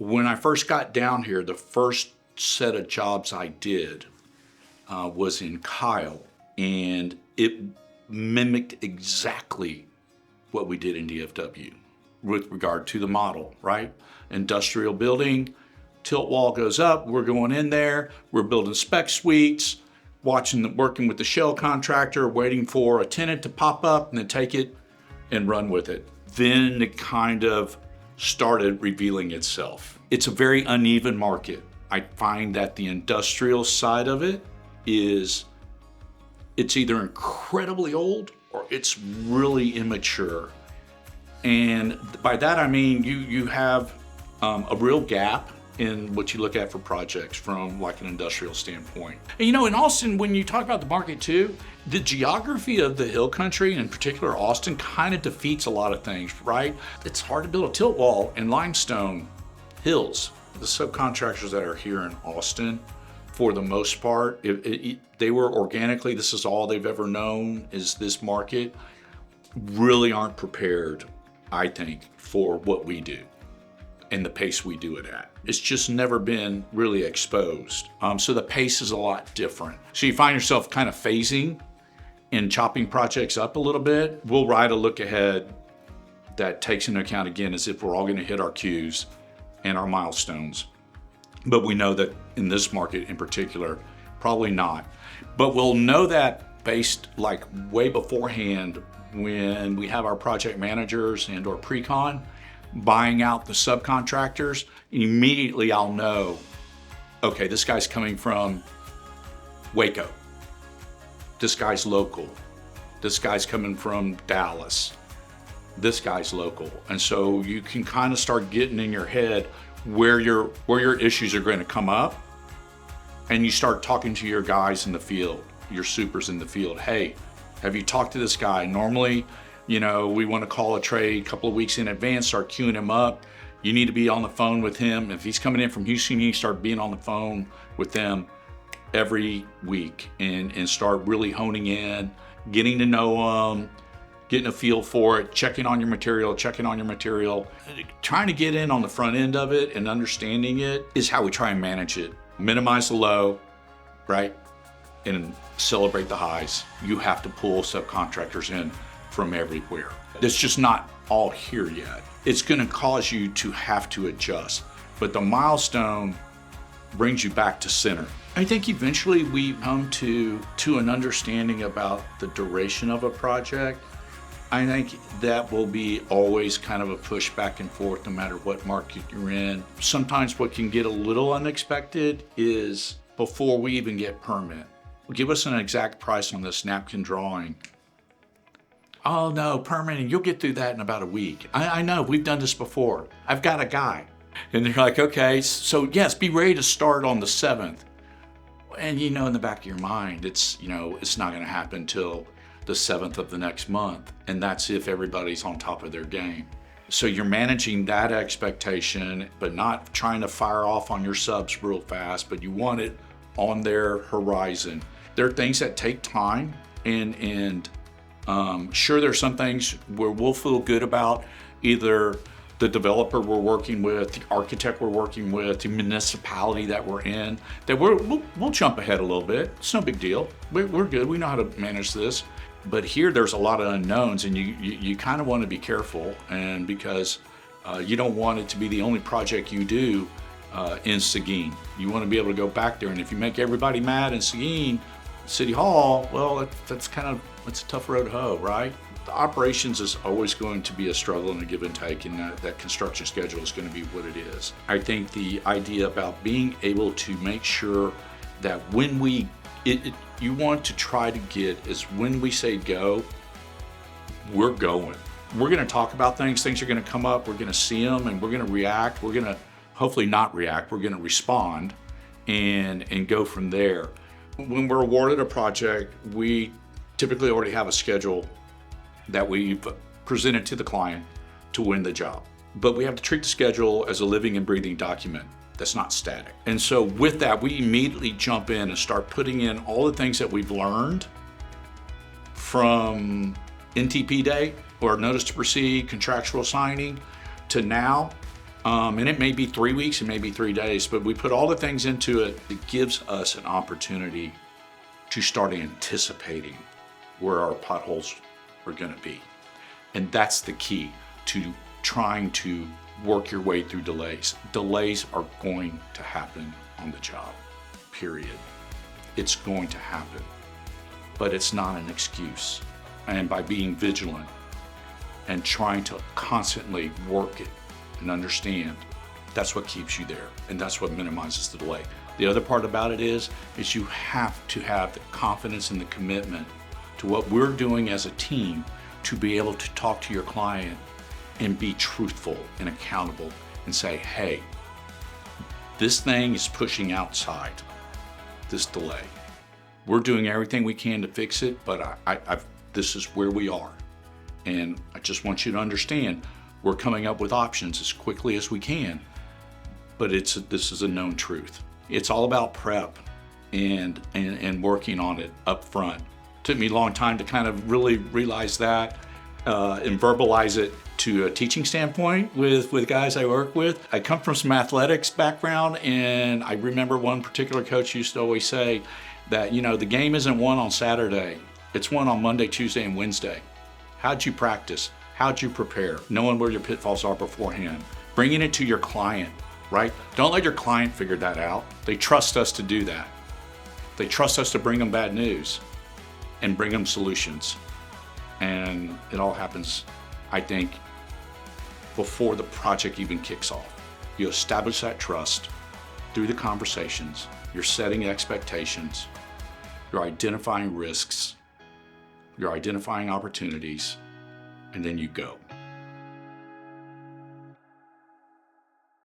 When I first got down here, the first set of jobs I did was in Kyle, and it mimicked exactly what we did in DFW with regard to the model, right? Industrial building, tilt wall goes up, we're going in there, we're building spec suites, working with the shell contractor, waiting for a tenant to pop up and then take it and run with it. Then it kind of started revealing itself. It's a very uneven market. I find that the industrial side of it it's either incredibly old or it's really immature. And by that I mean you have a real gap in what you look at for projects from like an industrial standpoint. And in Austin, when you talk about the market too, the geography of the hill country, in particular Austin, kind of defeats a lot of things, right? It's hard to build a tilt wall in limestone hills. The subcontractors that are here in Austin, for the most part, they were organically, this is all they've ever known is this market, really aren't prepared, I think, for what we do and the pace we do it at. It's just never been really exposed. So the pace is a lot different. So you find yourself kind of phasing and chopping projects up a little bit. We'll write a look ahead that takes into account, again, as if we're all gonna hit our Qs and our milestones. But we know that in this market in particular, probably not. But we'll know that based like way beforehand when we have our project managers and or pre-con buying out the subcontractors. Immediately I'll know, okay, this guy's coming from Waco. This guy's local. This guy's coming from Dallas. This guy's local. And so you can kind of start getting in your head where your issues are going to come up, and you start talking to your guys in the field, your supers in the field. Hey, have you talked to this guy? Normally, we want to call a trade a couple of weeks in advance, start queuing him up. You need to be on the phone with him. If he's coming in from Houston, you need to start being on the phone with them every week and start really honing in, getting to know them, getting a feel for it, checking on your material, trying to get in on the front end of it and understanding it is how we try and manage it. Minimize the low, right? And celebrate the highs. You have to pull subcontractors in from everywhere. It's just not all here yet. It's gonna cause you to have to adjust, but the milestone brings you back to center. I think eventually we come to an understanding about the duration of a project. I think that will be always kind of a push back and forth no matter what market you're in. Sometimes what can get a little unexpected is before we even get permit, give us an exact price on this napkin drawing. Oh no, permitting, you'll get through that in about a week. I know, we've done this before. I've got a guy. And they're like, okay, so yes, be ready to start on the 7th. And in the back of your mind, it's not gonna happen till the 7th of the next month. And that's if everybody's on top of their game. So you're managing that expectation, but not trying to fire off on your subs real fast, but you want it on their horizon. There are things that take time and sure, there's some things where we'll feel good about either the developer we're working with, the architect we're working with, the municipality that we're in, that we'll jump ahead a little bit. It's no big deal. We're good. We know how to manage this. But here, there's a lot of unknowns, and you kind of want to be careful, and because you don't want it to be the only project you do in Seguin. You want to be able to go back there, and if you make everybody mad in Seguin City Hall, well, that's a tough road to hoe, right? The operations is always going to be a struggle and a give and take, and that construction schedule is going to be what it is. I think the idea about being able to make sure that when you want to try to get is when we say go, we're going. We're going to talk about things are going to come up, we're going to see them, and we're going to react. We're going to hopefully not react, we're going to respond and go from there. When we're awarded a project, we typically already have a schedule that we've presented to the client to win the job. But we have to treat the schedule as a living and breathing document that's not static. And so with that, we immediately jump in and start putting in all the things that we've learned from NTP day or notice to proceed, contractual signing, to now, And it may be 3 weeks, it may be 3 days, but we put all the things into it. It gives us an opportunity to start anticipating where our potholes are going to be. And that's the key to trying to work your way through delays. Delays are going to happen on the job, period. It's going to happen, but it's not an excuse. And by being vigilant and trying to constantly work it and understand, that's what keeps you there, and that's what minimizes the delay. The other part about it is you have to have the confidence and the commitment to what we're doing as a team to be able to talk to your client and be truthful and accountable and say, hey, this thing is pushing outside this delay. We're doing everything we can to fix it, but this is where we are. And I just want you to understand, we're coming up with options as quickly as we can, but this is a known truth. It's all about prep and working on it up front. Took me a long time to kind of really realize that and verbalize it to a teaching standpoint with guys I work with. I come from some athletics background, and I remember one particular coach used to always say that, the game isn't won on Saturday, it's won on Monday, Tuesday, and Wednesday. How'd you practice? How'd you prepare? Knowing where your pitfalls are beforehand. Bringing it to your client, right? Don't let your client figure that out. They trust us to do that. They trust us to bring them bad news and bring them solutions. And it all happens, I think, before the project even kicks off. You establish that trust through the conversations. You're setting expectations. You're identifying risks. You're identifying opportunities. And then you go.